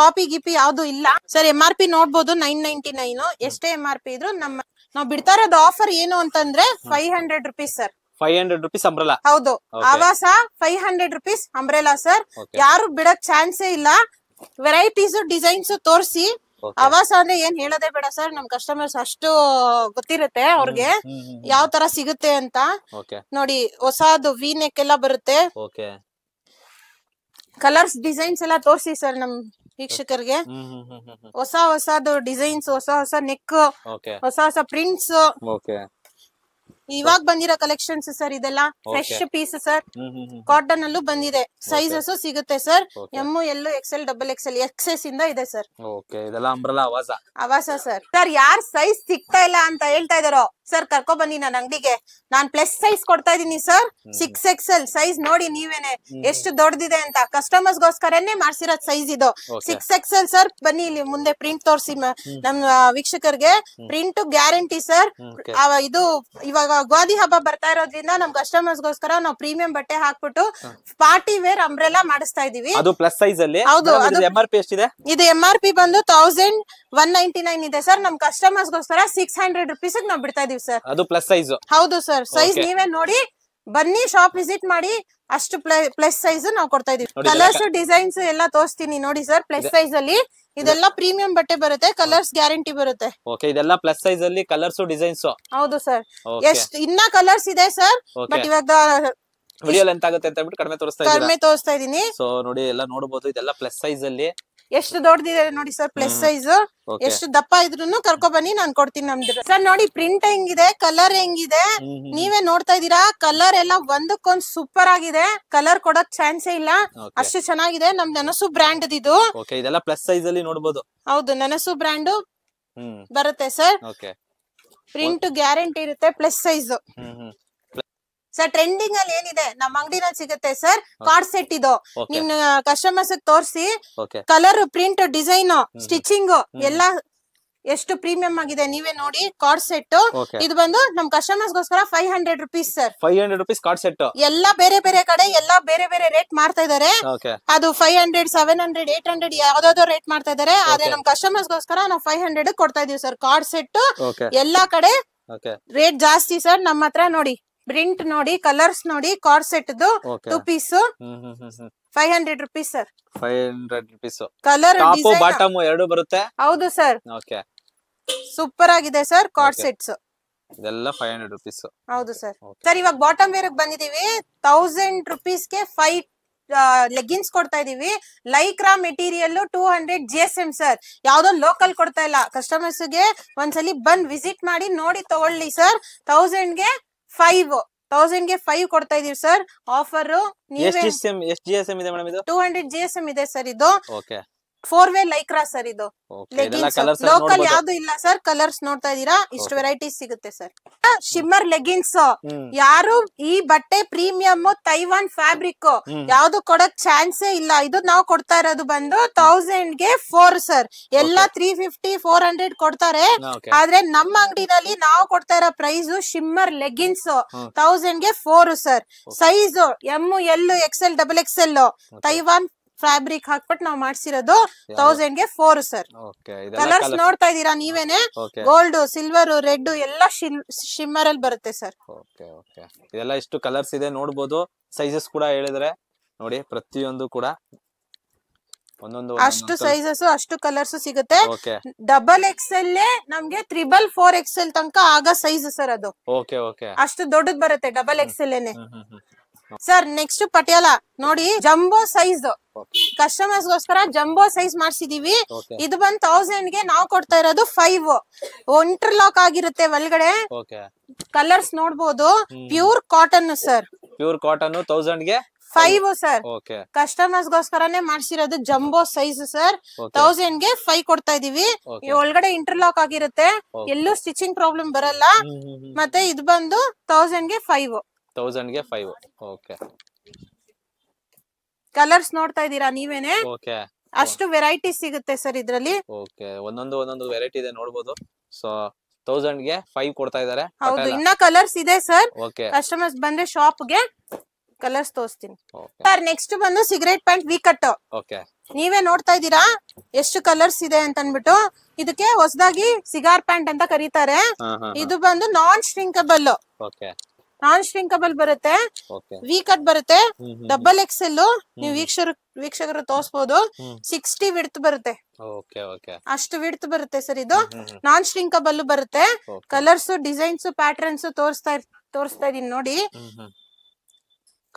ಕಾಪಿ ಗಿಪಿ ಯಾವ್ದು ಇಲ್ಲ ಸರ್. MRP ನೋಡ್ಬೋದು 999. ಎಷ್ಟೇ MRP ಇದ್ರು ನಾವ್ ಬಿಡ್ತಾ ಇರೋದು ಆಫರ್ ಏನು ಅಂತಂದ್ರೆ 500 ರೂಪೀಸ್ ಸರ್. 500 rupees umbrella. ಹೌದು. ಆವಾಸ 500 ರೂಪೀಸ್ ಅಂಬ್ರೆಲಾ ಸರ್. ಯಾರು ಬಿಡಕ್ ಚಾನ್ಸೇ ಇಲ್ಲ. ವೆರೈಟೀಸ್ ಡಿಸೈನ್ಸ್ ತೋರಿಸಿ. ಆವಾಸ ಅಂದ್ರೆ ಏನ್ ಹೇಳೋದೇ ಬೇಡ ಸರ್. ನಮ್ ಕಸ್ಟಮರ್ಸ್ ಅಷ್ಟು ಗೊತ್ತಿರುತ್ತೆ ಅವ್ರಿಗೆ ಯಾವ ತರ ಸಿಗುತ್ತೆ ಅಂತ. ನೋಡಿ ಹೊಸದು ವಿ ನೆಕ್ ಎಲ್ಲ ಬರುತ್ತೆ. ಕಲರ್ಸ್ ಡಿಸೈನ್ಸ್ ಎಲ್ಲ ತೋರಿಸಿ ಸರ್ ನಮ್ ವೀಕ್ಷಕರಿಗೆ. ಹೊಸ ಹೊಸದು ಡಿಸೈನ್ಸ್, ಹೊಸ ಹೊಸ ನೆಕ್, ಹೊಸ ಹೊಸ ಪ್ರಿಂಟ್ಸ್, ಇವಾಗ ಬಂದಿರೋ ಕಲೆಕ್ಷನ್ಸ್ ಸರ್. ಇದೆಲ್ಲ ಫ್ರೆಶ್ ಪೀಸ್ ಸರ್, ಕಾಟನ್ ಅಲ್ಲೂ ಬಂದಿದೆ. ಸೈಜಸ್ ಸಿಗುತ್ತೆ sir, M L XL XXL XS ಇಂದ ಇದೆ ಸರ್. ಇದೆಲ್ಲ ಅಂಬ್ರೆಲಾ ಆವಾಸ ಸರ್. ಸರ್ ಯಾರ್ ಸೈಜ್ ಸಿಗ್ತಾ ಇಲ್ಲ ಅಂತ ಹೇಳ್ತಾ ಇದಾರೋ ಸರ್ ಕರ್ಕೊ ಬನ್ನಿ ನನ್ನ ಅಂಗಡಿಗೆ. ನಾನ್ ಪ್ಲಸ್ ಸೈಜ್ ಕೊಡ್ತಾ ಇದೀನಿ ಸರ್. 6XL ಸೈಜ್ ನೋಡಿ ನೀವೇನೆ ಎಷ್ಟು ದೊಡ್ಡದಿದೆ ಅಂತ. ಕಸ್ಟಮರ್ಸ್ ಗೋಸ್ಕರನೇ ಮಾಡ್ಸಿರೋದ್ ಸೈಜ್ ಇದು. 6XL sir. ಬನ್ನಿ ಇಲ್ಲಿ ಮುಂದೆ ಪ್ರಿಂಟ್ ತೋರಿಸಿ ನಮ್ ವೀಕ್ಷಕರಿಗೆ. Print guarantee sir. ಇದು ಇವಾಗ ಗೋಧಿ ಹಬ್ಬ ಬರ್ತಾ ಇರೋದ್ರಿಂದ ನಮ್ ಕಸ್ಟಮರ್ಸ್ ಗೋಸ್ಕರ ನಾವು ಪ್ರೀಮಿಯಂ ಬಟ್ಟೆ ಹಾಕ್ಬಿಟ್ಟು ಪಾರ್ಟಿ ವೇರ್ ಅಂಬ್ರೆಲಾ ಮಾಡಿಸ್ತಾ ಇದೀವಿ. ಅದು ಪ್ಲಸ್ ಸೈಜ್ ಅಲ್ಲಿ. ಹೌದು. MRP ಎಷ್ಟಿದೆ? ಇದು MRP ಬಂದು 1199 ಇದೆ ಸರ್. ನಮ್ ಕಸ್ಟಮರ್ಸ್ ಗೋಸ್ಕರ 600 rupees ನಾವು ಬಿಡ್ತಾ ಇದೀವಿ ಸರ್. ಅದು ಪ್ಲಸ್ ಸೈಜ್. ಹೌದು ಸರ್. ಸೈಜ್ ನೀವೇ ನೋಡಿ ಬನ್ನಿ, ಶಾಪ್ ವಿಸಿಟ್ ಮಾಡಿ. ಅಷ್ಟು ಪ್ಲಸ್ ಸೈಜ್ ನಾವು ಕೊಡ್ತಾ ಇದೀವಿ. ಕಲರ್ಸ್ ಡಿಸೈನ್ಸ್ ಎಲ್ಲ ತೋರಿಸ್ತೀನಿ ನೋಡಿ ಸರ್. ಪ್ಲಸ್ ಸೈಜ್ ಅಲ್ಲಿ ಇದೆಲ್ಲ ಪ್ರೀಮಿಯಂ ಬಟ್ಟೆ ಬರುತ್ತೆ. ಕಲರ್ಸ್ ಗ್ಯಾರಂಟಿ ಬರುತ್ತೆ. ಇದೆಲ್ಲ ಪ್ಲಸ್ ಸೈಜ್ ಅಲ್ಲಿ ಕಲರ್ಸ್ ಡಿಸೈನ್ಸ್. ಹೌದು ಸರ್. ಎಷ್ಟು ಇನ್ನ ಕಲರ್ಸ್ ಇದೆ ಸರ್, ಬಟ್ ಇವಾಗ ವಿಡಿಯೋ ಲೆಂತ್ ಆಗುತ್ತೆ ಅಂತ ಹೇಳ್ಬಿಟ್ಟು ಕಡಿಮೆ ತೋರಿಸ್ತಾ ಇದೀನಿ. ಸೊ ನೋಡಿ ಎಲ್ಲ ನೋಡಬಹುದು. ಇದೆಲ್ಲ ಪ್ಲಸ್ ಸೈಜ್ ಅಲ್ಲಿ ಎಷ್ಟು ದೊಡ್ಡದಿದೆ ನೋಡಿ ಸರ್. ಪ್ಲಸ್ ಸೈಜ್ ಎಷ್ಟು ದಪ್ಪ ಇದ್ರೂನು ಕರ್ಕೊ ಬನ್ನಿ, ನಾನ್ ಕೊಡ್ತೀನಿ ನಮ್ದು ಸರ್. ನೋಡಿ ಪ್ರಿಂಟ್ ಹೆಂಗಿದೆ, ಕಲರ್ ಹೆಂಗಿದೆ ನೀವೇ ನೋಡ್ತಾ ಇದೀರಾ. ಕಲರ್ ಎಲ್ಲ ಒಂದಕ್ಕೊಂದ್ ಸೂಪರ್ ಆಗಿದೆ. ಕಲರ್ ಕೊಡಕ್ ಚಾನ್ಸೇ ಇಲ್ಲ, ಅಷ್ಟು ಚೆನ್ನಾಗಿದೆ. ನಮ್ ನನಸು ಬ್ರ್ಯಾಂಡ್ ಇದು. ಇದೆಲ್ಲ ಪ್ಲಸ್ ಸೈಜ್ ಅಲ್ಲಿ ನೋಡಬಹುದು. ಹೌದು, ನನಸು ಬ್ರ್ಯಾಂಡ್ ಬರುತ್ತೆ ಸರ್. ಪ್ರಿಂಟ್ ಗ್ಯಾರಂಟಿ ಇರುತ್ತೆ. Plus size sir. ಟ್ರೆಂಡಿಂಗ್ ಅಲ್ಲಿ ಏನಿದೆ ನಮ್ಮ ಅಂಗಡಿನಲ್ಲಿ ಸಿಗುತ್ತೆ ಸರ್. ಕಾರ್ಡ್ ಸೆಟ್ ಇದು ನಿಮ್ ಕಸ್ಟಮರ್ಸ್ ತೋರಿಸಿ. ಕಲರ್, ಪ್ರಿಂಟ್, ಡಿಸೈನ್, ಸ್ಟಿಚಿಂಗ್ ಎಲ್ಲ ಎಷ್ಟು ಪ್ರೀಮಿಯಂ ಆಗಿದೆ ನೀವೇ ನೋಡಿ. ಕಾರ್ಡ್ ಸೆಟ್ ಇದು ಬಂದು ನಮ್ ಕಸ್ಟಮರ್ಸ್ ಗೋಸ್ಕರ 500 rupees sir. 500 rupees card set. ಎಲ್ಲ ಬೇರೆ ಬೇರೆ ಕಡೆ ಎಲ್ಲ ಬೇರೆ ಬೇರೆ ರೇಟ್ ಮಾಡ್ತಾ ಇದಾರೆ. ಅದು 500, 700, 800 ಯಾವ್ದಾದ್ರು ರೇಟ್ ಮಾಡ್ತಾ ಇದಾರೆ. ಆದ್ರೆ ನಮ್ ಕಸ್ಟಮರ್ಸ್ ಗೋಸ್ಕರ ನಾವು 500 ಕೊಡ್ತಾ ಇದೀವಿ ಸರ್. ಕಾರ್ಡ್ ಸೆಟ್ ಎಲ್ಲಾ ಕಡೆ ರೇಟ್ ಜಾಸ್ತಿ ಸರ್. ನಮ್ಮ ಹತ್ರ ನೋಡಿ ಪ್ರಿಂಟ್ ನೋಡಿ, ಕಲರ್ಸ್ ನೋಡಿ. Card set 2 piece 500 rupees sir. 500 rupees. Colour bottom ಎರಡು ಬರುತ್ತೆ. ಹೌದು ಸರ್. ಸೂಪರ್ ಆಗಿದೆ ಸರ್ ಕಾರ್ಡ್ ಸೆಟ್ಸ್. ಇದೆಲ್ಲ 500 rupees. ಹೌದು ಸರ್. ಸರ್ ಇವಾಗ ಬಾಟಮ್ ವೇರ್ ಬಂದಿದೀವಿ. 1000 rupees ಗೆ 5 ಲೆಗ್ಗಿನ್ಸ್ ಕೊಡ್ತಾ ಇದೀವಿ. Lycra material 200 GSM sir. ಯಾವ್ದೋ ಲೋಕಲ್ ಕೊಡ್ತಾ ಇಲ್ಲ. ಕಸ್ಟಮರ್ಸ್ ಗೆ ಒಂದ್ಸಲಿ ಬಂದ್ ವಿಸಿಟ್ ಮಾಡಿ ನೋಡಿ ತಗೊಳ್ಳಿ ಸರ್. 1000 ಗೆ 5 ಕೊಡ್ತಾ ಇದೀವಿ ಸರ್. ಆಫರ್ 200 GSM ಇದೆ ಸರ್. ಇದು 4-way ಲೈಕ್ರಾ ಸರ್. ಇದು ಲೋಕಲ್ ಯಾವ್ದು ಇಲ್ಲ ಸರ್. ಕಲರ್ಸ್ ನೋಡ್ತಾ ಇದೀರಾ, ಇಷ್ಟು ವೆರೈಟೀಸ್ ಸಿಗುತ್ತೆ ಸರ್. Shimmer leggings. ಯಾರು ಈ ಬಟ್ಟೆ ಪ್ರೀಮಿಯಂ ತೈವಾನ್ ಫ್ಯಾಬ್ರಿಕ್ ಯಾವ್ದು ಕೊಡಕ್ ಚಾನ್ಸೇ ಇಲ್ಲ. ಇದು ನಾವು ಕೊಡ್ತಾ ಇರೋದು ಬಂದು 1000 ಗೆ 4 ಸರ್. ಎಲ್ಲ 350, 400 ಕೊಡ್ತಾರೆ. ಆದ್ರೆ ನಮ್ಮ ಅಂಗಡಿನಲ್ಲಿ ನಾವು ಕೊಡ್ತಾ ಇರೋ ಪ್ರೈಸ್ ಶಿಮ್ಮರ್ ಲೆಗಿನ್ಸ್ 1000 ಗೆ 4 sir. Size ML XL XXL Taiwan fabric ಹಾಕ್ಬಿಟ್ಟು ನಾವು ಮಾಡ್ಸಿರೋದು 1000 ಗೆ 4 ಸರ್. ಕಲರ್ಸ್ ನೋಡ್ತಾ ಇದೀರಾ ನೀವೇನೆ. ಗೋಲ್ಡ್, ಸಿಲ್ವರ್, ರೆಡ್ ಎಲ್ಲ ಶಿಮ್ಮರ್ ಅಲ್ಲಿ ಬರುತ್ತೆ ಸರ್. ಇದೆಲ್ಲ ಇಷ್ಟು ಕಲರ್ಸ್ ಇದೆ ನೋಡಬಹುದು. ಸೈಜಸ್ ಕೂಡ ಹೇಳಿದ್ರೆ ನೋಡಿ, ಪ್ರತಿಯೊಂದು ಕೂಡ ಒಂದೊಂದು ಅಷ್ಟು ಸೈಜಸ್ ಅಷ್ಟು ಕಲರ್ಸ್ ಸಿಗುತ್ತೆ. XXL ನಮ್ಗೆ 4XL ತನಕ ಆಗ ಸೈಜ್ ಸರ್. ಅದು ಅಷ್ಟು ದೊಡ್ಡದ್ ಬರುತ್ತೆ XXL ನೇ ಸರ್. ನೆಕ್ಸ್ಟ್ ಪಟಿಯಾಲ ನೋಡಿ, ಜಂಬೋ ಸೈಜ್. ಕಸ್ಟಮರ್ಸ್ ಗೋಸ್ಕರ ಜಂಬೋ ಸೈಜ್ ಮಾಡ್ಸಿದೀವಿ. ಇದು ಬಂದ್ 1000 ಗೆ ನಾವು ಕೊಡ್ತಾ ಇರೋದು 5. ಇಂಟರ್ಲಾಕ್ ಆಗಿರುತ್ತೆ ಒಳಗಡೆ. ಕಲರ್ಸ್ ನೋಡ್ಬೋದು. Pure cotton sir. Pure cotton 1000 ಗೆ 5 ಸರ್. ಕಸ್ಟಮರ್ಸ್ ಗೋಸ್ಕರನೇ ಮಾಡ್ಸಿರೋದು ಜಂಬೋ ಸೈಜ್ ಸರ್. 1000 ಗೆ 5 ಕೊಡ್ತಾ ಇದೀವಿ. ಒಳಗಡೆ ಇಂಟರ್ಲಾಕ್ ಆಗಿರುತ್ತೆ, ಎಲ್ಲೂ ಸ್ಟಿಚಿಂಗ್ ಪ್ರಾಬ್ಲಮ್ ಬರಲ್ಲ. ಮತ್ತೆ ಇದು ಬಂದು 1000 ಗೆ 5. 1000 ಗೆ 5. ಕಲರ್ಸ್ ನೋಡ್ತಾ ಇದೀರಾ ನೀವೇನೆ. ಅಷ್ಟು ವೆರೈಟಿ ಸಿಗುತ್ತೆ ಸರ್ ಇದ್ರಲ್ಲಿ. ಒಂದೊಂದು ವೆರೈಟಿ ಇದೆ ನೋಡಬಹುದು. ಸೊ 1000 ಗೆ 5 ಕೊಡ್ತಾ ಇದಾರೆ. ಹೌದು, ಇನ್ನ ಕಲರ್ಸ್ ಇದೆ ಸರ್. ಕಸ್ಟಮರ್ಸ್ ಬಂದ್ರೆ ಶಾಪ್ ಗೆ ಕಲರ್ಸ್ ತೋರಿಸ್ತೀನಿ ಸರ್. ನೆಕ್ಸ್ಟ್ ಬಂದು ಸಿಗರೇಟ್ ಪ್ಯಾಂಟ್ ವಿ ಕಟ್. ನೀವೇ ನೋಡ್ತಾ ಇದೀರಾ ಎಷ್ಟು ಕಲರ್ಸ್ ಇದೆ ಅಂತ ಅನ್ಬಿಟ್ಟು. ಇದಕ್ಕೆ ಹೊಸದಾಗಿ ಸಿಗಾರ್ ಪ್ಯಾಂಟ್ ಅಂತ ಕರೀತಾರೆ. ಇದು ಬಂದು ನಾನ್ ಶ್ರಿಂಕಬಲ್ ಬರುತ್ತೆ. ವಿ ಕಟ್ ಬರುತ್ತೆ. XXL ನೀವು ವೀಕ್ಷಕರು ತೋರಿಸಬಹುದು. 60 ವಿಡ್ತ್ ಬರುತ್ತೆ. ಅಷ್ಟು ವಿಡ್ತ್ ಬರುತ್ತೆ ಸರ್. ಇದು ನಾನ್ ಶ್ರಿಂಕಬಲ್ ಬರುತ್ತೆ. ಕಲರ್ಸ್, ಡಿಸೈನ್ಸ್, ಪ್ಯಾಟರ್ನ್ಸ್ ತೋರಿಸ್ತಾ ಇದೀನಿ ನೋಡಿ.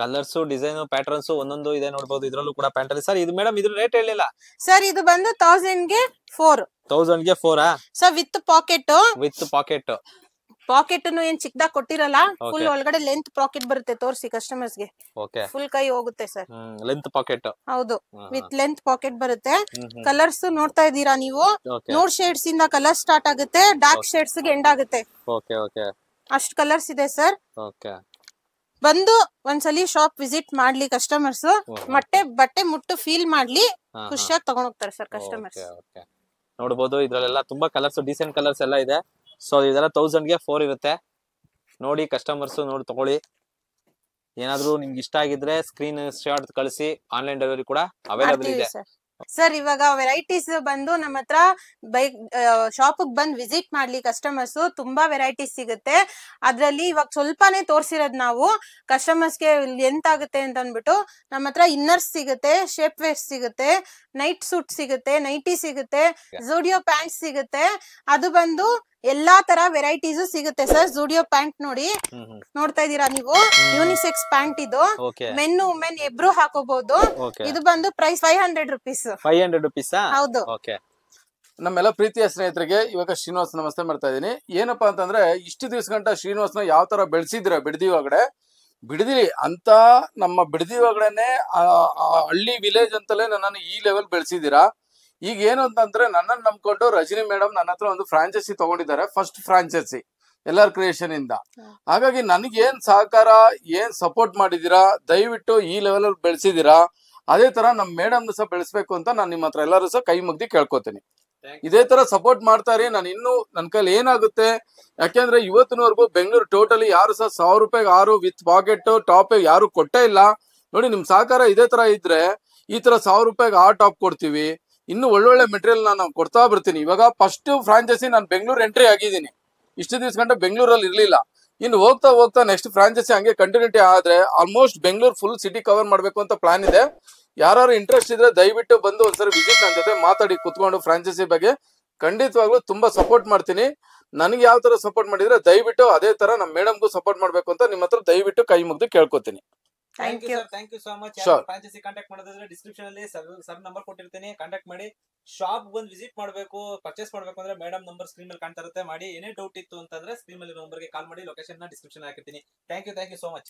ಕಲರ್ಸ್ ಡಿಸೈನ್ ಪ್ಯಾಟರ್ನ್ಸ್ ಒಂದೊಂದು ಇದೆ ನೋಡಬಹುದು. ಇದ್ರಲ್ಲೂ ಕೂಡ ಪ್ಯಾಂಟ್ ಅಲ್ಲಿ ಸರ್. ಇದು ಮೇಡಮ್ ಇದ್ರ ರೇಟ್ ಹೇಳಿಲ್ಲ ಸರ್. ಇದು ಬಂದು 1000 ಗೆ 4. 1000 ಗೆ 4 sir with pocket. With pocket. Pocket ಏನ್ ಚಿಕ್ಕದಾಗ ಕೊಟ್ಟಿರಲ್ಲ, ಫುಲ್ ಒಳಗಡೆ ಲೆಂತ್ ಪಾಕೆಟ್ ಬರುತ್ತೆ. ತೋರಿಸಿ ಕಸ್ಟಮರ್ಸ್ ಗೆ. ಫುಲ್ ಕೈ ಹೋಗುತ್ತೆ ಸರ್. Length pocket. ಹೌದು, ವಿತ್ ಲೆಂತ್ ಪಾಕೆಟ್ ಬರುತ್ತೆ. ಕಲರ್ಸ್ ನೋಡ್ತಾ ಇದ್ದೀರಾ ನೀವು. 100 ಶೇಡ್ಸ್ ಇಂದ ಕಲರ್ ಸ್ಟಾರ್ಟ್ ಆಗುತ್ತೆ, ಡಾರ್ಕ್ ಶೇಡ್ಸ್ ಗೆ ಎಂಡ್ ಆಗುತ್ತೆ. ಅಷ್ಟು ಕಲರ್ಸ್ ಇದೆ ಸರ್. ಬಂದು ಒಂದ್ಸಲಿ ಶಾಪ್ ವಿಸಿಟ್ ಮಾಡ್ಲಿ ಕಸ್ಟಮರ್ಸ್. ಬಟ್ಟೆ ಮುಟ್ಟು ಫೀಲ್ ಮಾಡ್ಲಿ, ಖುಷಿಯಾಗಿ ತಗೊಂಡ್ ಹೋಗ್ತಾರೆ ಸರ್ ಕಸ್ಟಮರ್ಸ್. ನೋಡಬಹುದು ಇದ್ರಲ್ಲೆಲ್ಲ ತುಂಬಾ ಕಲರ್ಸ್, ಡೀಸೆಂಟ್ ಕಲರ್ಸ್ ಎಲ್ಲ ಇದೆ. ಸೊ ಇದೆಲ್ಲ 1000 ಗೆ 4 ಇರುತ್ತೆ. ನೋಡಿ ಕಸ್ಟಮರ್ಸ್ ನೋಡಿ ತಗೊಳ್ಳಿ. ಏನಾದ್ರೂ ನಿಮ್ಗೆ ಇಷ್ಟ ಆಗಿದ್ರೆ ಸ್ಕ್ರೀನ್ ಶಾಟ್ ಕಳಿಸಿ. ಆನ್ಲೈನ್ ಡೆಲಿವರಿ ಕೂಡ ಅವೈಲೇಬಲ್ ಇದೆ ಸರ್. ಇವಾಗ ವೆರೈಟೀಸ್ ಬಂದು ನಮ್ಮ ಹತ್ರ ಶಾಪ್ ಬಂದ್ ವಿಸಿಟ್ ಮಾಡ್ಲಿ ಕಸ್ಟಮರ್ಸ್. ತುಂಬಾ ವೆರೈಟೀಸ್ ಸಿಗುತ್ತೆ. ಅದ್ರಲ್ಲಿ ಇವಾಗ ಸ್ವಲ್ಪನೇ ತೋರ್ಸಿರೋದ್ ನಾವು ಕಸ್ಟಮರ್ಸ್ ಗೆ ಎಂತ ಆಗುತ್ತೆ ಅಂತ ಅಂದ್ಬಿಟ್ಟು. ನಮ್ಮ ಹತ್ರ ಇನ್ನರ್ಸ್ ಸಿಗುತ್ತೆ, ಶೇಪ್ ವೇರ್ ಸಿಗುತ್ತೆ, ನೈಟ್ ಸೂಟ್ ಸಿಗುತ್ತೆ, ನೈಟಿ ಸಿಗುತ್ತೆ, ಜೂಡಿಯೋ ಪ್ಯಾಂಟ್ ಸಿಗುತ್ತೆ. ಅದು ಬಂದು ಎಲ್ಲಾ ತರ ವೆರೈಟೀಸ್ ಸಿಗುತ್ತೆ ಸರ್. ಜೂಡಿಯೋ ಪ್ಯಾಂಟ್ ನೋಡಿ, ನೋಡ್ತಾ ಇದೀರಾ ನೀವು. ಯೂನಿಸೆಕ್ಸ್ ಪ್ಯಾಂಟ್ ಇದು. ಮೆನ್ ವುಮೆನ್ ಇಬ್ರು ಹಾಕೋಬಹುದು. ಇದು ಬಂದು ಪ್ರೈಸ್ 500 rupees. 500 rupees. ಹೌದು. ನಮ್ಮೆಲ್ಲ ಪ್ರೀತಿಯ ಸ್ನೇಹಿತರಿಗೆ ಇವಾಗ ಶ್ರೀನಿವಾಸ್ ನಮಸ್ತೆ ಮಾಡ್ತಾ ಇದೀನಿ. ಏನಪ್ಪಾ ಅಂತಂದ್ರೆ ಇಷ್ಟು ದಿವಸ ಗಂಟ ಶ್ರೀನಿವಾಸ್ನ ಯಾವ ತರ ಬೆಳೆಸಿದ್ರ ಬಿಡದಿ ಒಳಗಡೆ, ಬಿಡದಿ ಅಂತ ನಮ್ಮ ಬಿಡದಿ ಒಳಗಡೆನೆ ಹಳ್ಳಿ ವಿಲೇಜ್ ಅಂತಲೇ ನನ್ನನ್ನು ಈ ಲೆವೆಲ್ ಬೆಳೆಸಿದೀರಾ. ಈಗ ಏನು ಅಂತಂದ್ರೆ ನನ್ನನ್ನು ನಂಬ್ಕೊಂಡು ರಜನಿ ಮೇಡಮ್ ನನ್ನ ಹತ್ರ ಒಂದು ಫ್ರಾಂಚೈಸಿ ತಗೊಂಡಿದ್ದಾರೆ, ಫಸ್ಟ್ ಫ್ರಾಂಚೈಸಿ ಎಲ್ಲಾರ್ ಕ್ರಿಯೇಷನ್ ಇಂದ. ಹಾಗಾಗಿ ನನಗೆ ಏನ್ ಸಹಕಾರ, ಏನ್ ಸಪೋರ್ಟ್ ಮಾಡಿದೀರಾ, ದಯವಿಟ್ಟು ಈ ಲೆವೆಲ್ ಅಲ್ಲಿ ಬೆಳೆಸಿದೀರಾ. ಅದೇ ತರ ನಮ್ ಮೇಡಮ್ ಸಹ ಬೆಳೆಸ್ಬೇಕು ಅಂತ ನಾನು ನಿಮ್ಮ ಹತ್ರ ಎಲ್ಲರೂ ಸಹ ಕೈ ಮುಗ್ದಿ ಕೇಳ್ಕೊತೀನಿ. ಇದೇ ತರ ಸಪೋರ್ಟ್ ಮಾಡ್ತಾರಿ. ನಾನು ಇನ್ನು ನನ್ನ ಕೈಲಿ ಏನಾಗುತ್ತೆ, ಯಾಕೆಂದ್ರೆ ಇವತ್ತಿನವರೆಗೂ ಬೆಂಗಳೂರು ಟೋಟಲಿ ಯಾರು ಸಹ 1000 ರೂಪಾಯಿಗೆ 6 ವಿತ್ ಪಾಕೆಟ್ ಟಾಪ್ ಯಾರು ಕೊಟ್ಟೇ ಇಲ್ಲ. ನೋಡಿ ನಿಮ್ ಸಹಕಾರ ಇದೇ ತರ ಇದ್ರೆ ಈ ತರ 1000 ರೂಪಾಯಿಗೆ 6 ಟಾಪ್ ಕೊಡ್ತೀವಿ. ಇನ್ನು ಒಳ್ಳೊಳ್ಳೆ ಮೆಟೀರಿಯಲ್ ನಾನು ಕೊಡ್ತಾ ಬರ್ತೀನಿ. ಇವಾಗ ಫಸ್ಟ್ ಫ್ರಾಂಚೈಸಿ ನಾನು ಬೆಂಗಳೂರು ಎಂಟ್ರಿ ಆಗಿದ್ದೀನಿ. ಇಷ್ಟು ದಿವಸ ಗಂಟೆ ಬೆಂಗಳೂರಲ್ಲಿ ಇರ್ಲಿಲ್ಲ. ಇನ್ನು ಹೋಗ್ತಾ ಹೋಗ್ತಾ ನೆಕ್ಸ್ಟ್ ಫ್ರಾಂಚೈಸಿ ಹಂಗೆ ಕಂಟಿನ್ಯೂಟಿ ಆದ್ರೆ almost Bengaluru full city cover ಮಾಡ್ಬೇಕು ಅಂತ ಪ್ಲಾನ್ ಇದೆ. ಯಾರು ಇಂಟ್ರೆಸ್ಟ್ ಇದ್ರೆ ದಯವಿಟ್ಟು ಬಂದು ಒಂದ್ಸರಿ ವಿಸಿಟ್ ನನ್ನ ಜೊತೆ ಮಾತಾಡಿ ಕುತ್ಕೊಂಡು ಫ್ರಾಂಚೈಸಿ ಬಗ್ಗೆ ಖಂಡಿತವಾಗ್ಲೂ ತುಂಬಾ ಸಪೋರ್ಟ್ ಮಾಡ್ತೀನಿ. ನನಗೆ ಯಾವ ತರ ಸಪೋರ್ಟ್ ಮಾಡಿದ್ರೆ ದಯವಿಟ್ಟು ಅದೇ ತರ ನಮ್ಮ ಮೇಡಮ್ಗೂ ಸಪೋರ್ಟ್ ಮಾಡ್ಬೇಕು ಅಂತ ನಿಮ್ಮ ಹತ್ರ ದಯವಿಟ್ಟು ಕೈ ಮುಗ್ದು ಕೇಳ್ಕೊತೀನಿ. Thank you so much. Franchise contact ಮಾಡೋದಾದ್ರೆ ಡಿಸ್ಕ್ರಿಪ್ಷನ್ ಅಲ್ಲಿ ಸರ್ ನಂಬರ್ ಕೊಟ್ಟಿರ್ತೀನಿ, ಕಾಂಟ್ಯಾಕ್ಟ್ ಮಾಡಿ. ಶಾಪ್ ಬಂದು ವಿಸಿಟ್ ಮಾಡಬೇಕು, ಪರ್ಚೇಸ್ ಮಾಡಬೇಕು ಅಂದ್ರೆ ಮೇಡಮ್ ನಂಬರ್ ಸ್ಕ್ರೀನ್ ಮೇಲೆ ಕಾಣ್ತಾ ಇರುತ್ತೆ. ಮಾಡಿ ಏನೇ ಡೌಟ್ ಇತ್ತು ಅಂತಂದ್ರೆ ಸ್ಕ್ರೀನ್ ಮೇಲೆ ನಂಬರ್ಗೆ ಕಾಲ್ ಮಾಡಿ. ಲೊಕೇಶನ್ ನ ಡಿಸ್ಕ್ರಿಪ್ಷನ್ ಹಾಕಿರ್ತೀನಿ. Thank you so much.